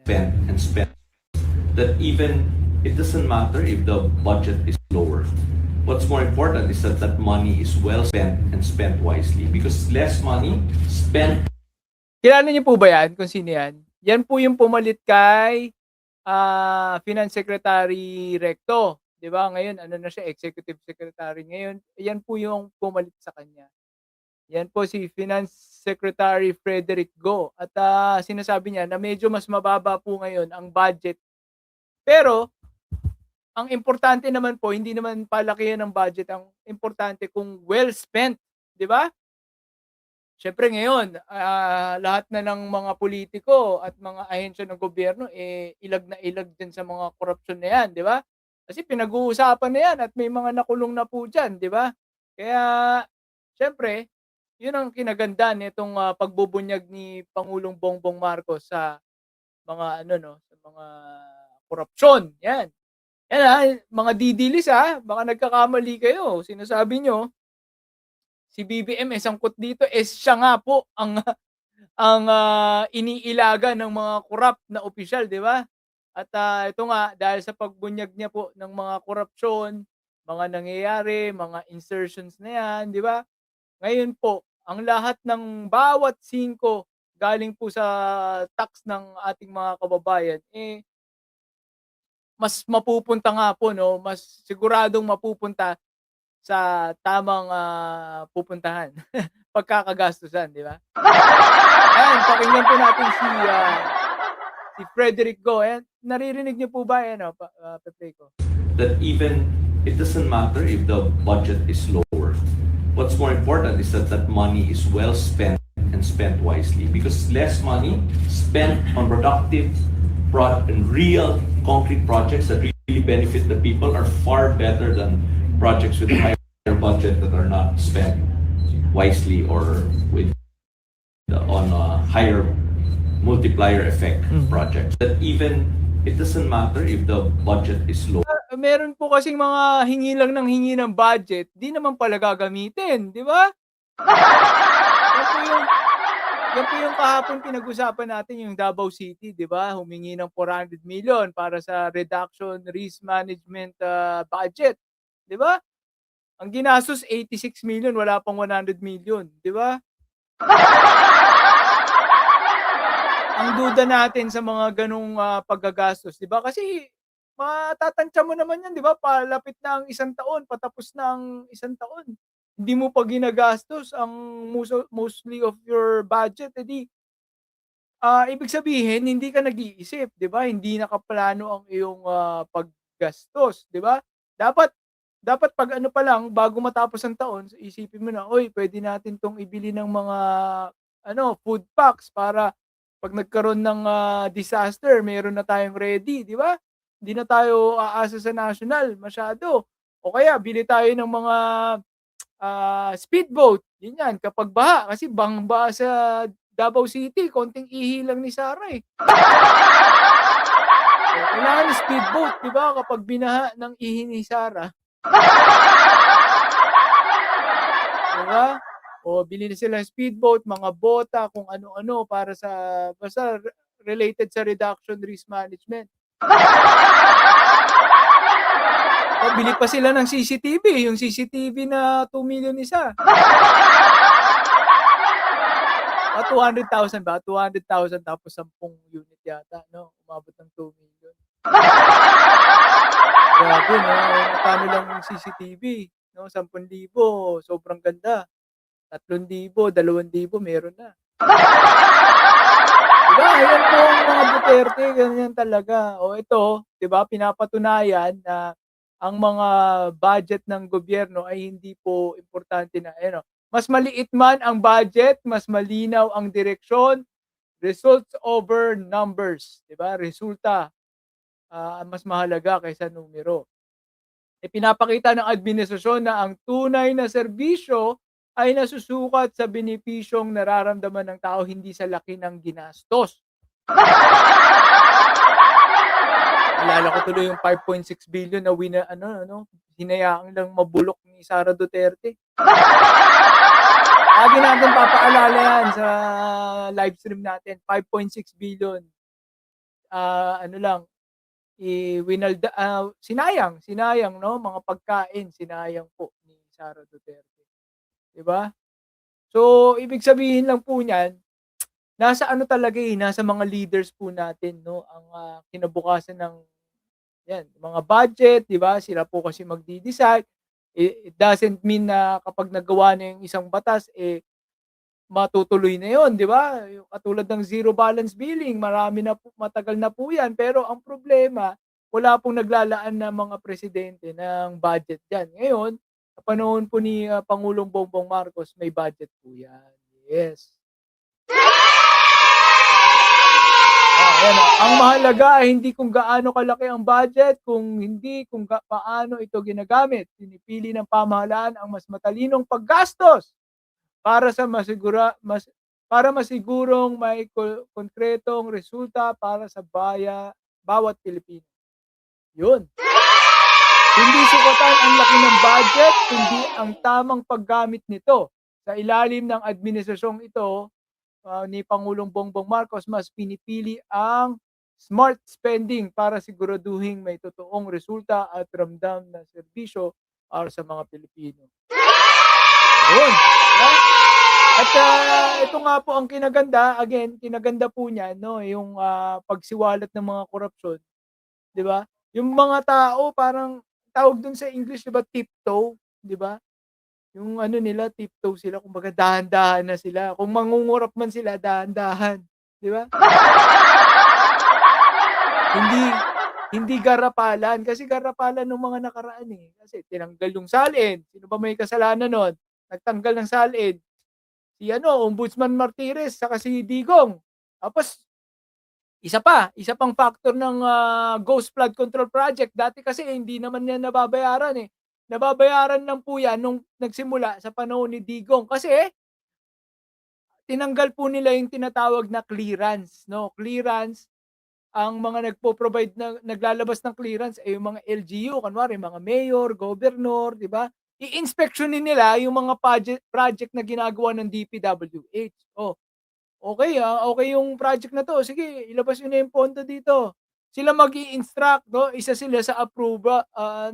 spend, that even it doesn't matter if the budget is lower. What's more important is that that money is well spent and spent wisely, because less money spent. Kilala niyo po ba yan kung sino yan? Yan po yung pumalit kay Finance Secretary Recto, 'di ba? Ngayon ano na siya, Executive Secretary ngayon. Yan po yung pumalit sa kanya. Yan po si Finance Secretary Frederick Go at sinasabi niya na medyo mas mababa po ngayon ang budget. Pero ang importante naman po, hindi naman palakihan ng budget, ang importante kung well spent, 'di ba? Siyempre ngayon, lahat na ng mga politiko at mga ahensya ng gobyerno, ilag na ilag din sa mga korupsyon na yan, di ba? Kasi pinag-uusapan na yan at may mga nakulong na po dyan, di ba? Kaya, siyempre, yun ang kinaganda nitong pagbubunyag ni Pangulong Bongbong Marcos sa mga ano no, sa mga korupsyon. Yan. Yan mga didilis baka nagkakamali kayo. Sinasabi nyo, si BBM sangkot dito, siya nga po ang iniilaga ng mga korap na opisyal, di ba? At ito nga, dahil sa pagbunyag niya po ng mga korupsyon, mga nangyayari, mga insertions na yan, di ba? Ngayon po, ang lahat ng bawat 5 galing po sa tax ng ating mga kababayan, mas mapupunta nga po, no? Mas siguradong mapupunta sa tamang pupuntahan, pagkakagastusan, di ba? Ayan, pakinggan po natin si Frederick Go. Ayan, naririnig niyo po ba? Ayan, pa-play ko. That even it doesn't matter if the budget is lower. What's more important is that that money is well spent and spent wisely, because less money spent on productive and real concrete projects that really benefit the people are far better than projects with higher budget that are not spent wisely or with on a higher multiplier effect projects. That even it doesn't matter if the budget is low. Meron po kasing mga hingi lang ng hingi ng budget, di naman pala gagamitin, di ba? Yan po yung kahapon pinag-usapan natin, yung Davao City, di ba? Humingi ng 400 million para sa reduction risk management budget, di ba? Ang ginastos 86 million, wala pang 100 million, di ba? Ang duda natin sa mga ganung paggagastos, di ba? Kasi matatantya mo naman yan, di ba? Palapit na ang 1 taon, patapos na ang 1 taon. Hindi mo pa ginagastos ang mostly of your budget, edi ibig sabihin hindi ka nag-iisip, 'di ba? Hindi nakaplano ang iyong paggastos, 'di ba? Dapat pag ano pa lang, bago matapos ang taon, isipin mo na, "Oy, pwede natin 'tong ibili ng mga food packs para pag nagkaroon ng disaster, meron na tayong ready," 'di ba? Hindi na tayo aasa sa national masyado. O kaya bili tayo ng mga speedboat, yun yan, kapag baha, kasi bangba sa Davao City, konting ihi lang ni Sarah kailangan ng speedboat, di ba, kapag binaha ng ihi ni Sarah. Di ba? O bili na sila ng speedboat, mga bota, kung ano-ano para sa, basta related sa reduction risk management. O bili pa sila ng CCTV, yung CCTV na 2 million isa. 200,000 ba? 200,000 tapos 10 unit yata, no? Umabot ng 2 million. Grabe, no? Magkano lang yung CCTV, no? 10,000, sobrang ganda. 3,000, 2,000, meron na. Diba? Ayan po ang mga Duterte, ganyan talaga. O ito, diba, pinapatunayan na ang mga budget ng gobyerno ay hindi po importante na, mas maliit man ang budget, mas malinaw ang direksyon, results over numbers, 'di ba? Resulta mas mahalaga kaysa numero. Pinapakita ng administrasyon na ang tunay na serbisyo ay nasusukat sa benepisyong nararamdaman ng tao, hindi sa laki ng ginastos. Naalala ko tuloy yung 5.6 billion na hinayaan lang mabulok ni Sara Duterte. Lagi natin papaalala yan sa live stream natin, 5.6 billion. ano lang, sinayang 'no, mga pagkain sinayang po ni Sara Duterte, 'di ba? So, ibig sabihin lang po niyan, nasa ano talaga, nasa mga leaders po natin 'no, ang, kinabukasan ng 'yan, mga budget, 'di ba? Sila po kasi magde-decide. It doesn't mean na kapag nagawa na yung isang batas, matutuloy na 'yon, 'di ba? Yung katulad ng zero balance billing, marami na po matagal na po 'yan, pero ang problema, wala pong naglalaan na mga presidente ng budget diyan. Ngayon, sa panahon po ni, Pangulong Bongbong Marcos, may budget po 'yan, yes. Ayan, ang mahalaga ay hindi kung gaano kalaki ang budget, kung hindi kung paano ito ginagamit. Pinipili ng pamahalaan ang mas matalinong paggastos para sa para masigurong may konkretong resulta para sa bawat Pilipino. 'Yun. Hindi sukatan ang laki ng budget, kundi ang tamang paggamit nito. Sa ilalim ng administrasyong ito, ni Pangulong Bongbong Marcos, mas pinipili ang smart spending para siguraduhing may totoong resulta at ramdam na serbisyo para sa mga Pilipino. Yun, 'di ba? At, ito nga po ang kinaganda, again, kinaganda po niyan 'no, yung, pagsiwalat ng mga korapsyon, 'di ba? Yung mga tao parang tawag dun sa English, 'di ba, tiptoe, 'di ba? Yung ano nila, tiptoe sila, kumbaga dahan-dahan na sila. Kung mangungurap man sila, dahan-dahan, 'di ba? Hindi hindi garapalan, kasi garapalan nung mga nakaraan, Kasi tinanggal yung salin, sino ba may kasalanan nun? Nagtanggal ng salin, si ano, Ombudsman Martires saka si Digong. Tapos isa pang factor ng, Ghost Flood Control Project. Dati kasi hindi naman yan nababayaran, Nababayaran lang po yan nung nagsimula sa panahon ni Digong. Kasi tinanggal po nila yung tinatawag na clearance, 'no? Clearance, ang mga nagpo-provide naglalabas ng clearance ay yung mga LGU, kunwari mga mayor, gobernador, 'di ba? Iinspeksyonin nila yung mga project na ginagawa ng DPWH. Oh, okey, okey yung project na 'to, sige ilabas niyo na yung pondo dito. Sila mag-i-instruct 'no, isa sila sa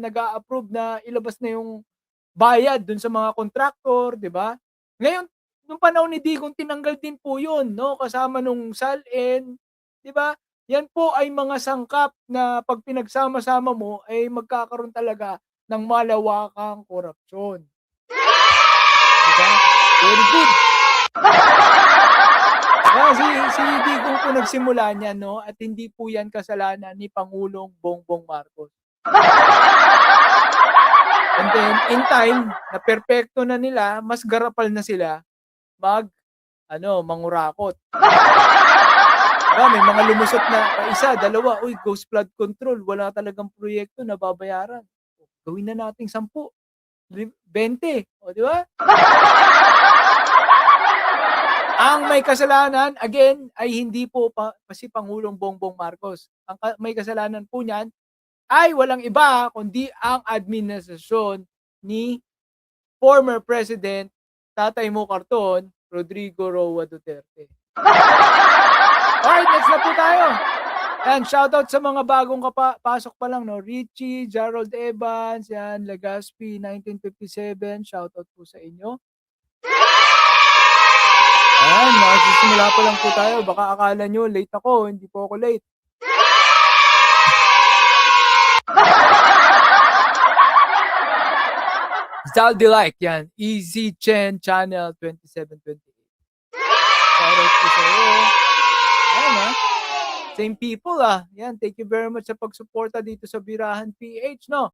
nag-a-approve na ilabas na yung bayad dun sa mga kontraktor, 'di ba? Ngayon, nung panahon ni Digong tinanggal din po yun 'no, kasama nung SALN, 'di ba? Yan po ay mga sangkap na 'pag pinagsama-sama mo ay magkakaroon talaga ng malawakang korapsyon, 'di ba? Very good. Si Digong po nagsimula niyan 'no, at hindi po yan kasalanan ni Pangulong Bongbong Marcos. And then in time, naperpekto na nila, mas garapal na sila mag-ano, mangurakot. 'Di ba may mga lumusot na isa, dalawa, "Uy, ghost flood control, wala talagang proyekto nababayaran. Gawin na nating 10, 20." Oh, 'di ba? Ang may kasalanan, again, ay hindi po si Pangulong Bongbong Marcos. May kasalanan po niyan ay walang iba kundi ang administrasyon ni former President Tatay Mo Karton, Rodrigo Roa Duterte. Alright, next na po tayo. Yan, shoutout sa mga bagong pasok pa lang, no? Richie, Gerald Evans, yan, Legaspi, 1957, shoutout po sa inyo. Ayan, nagsisimula pa lang po tayo. Baka akala nyo late ako, hindi po ako late. Zaldi like, yan. Easy Chen Channel 2728. Shoutout po sa iyo. Ayan, Same people, Yan, thank you very much sa pagsuporta dito sa Birahan PH, no?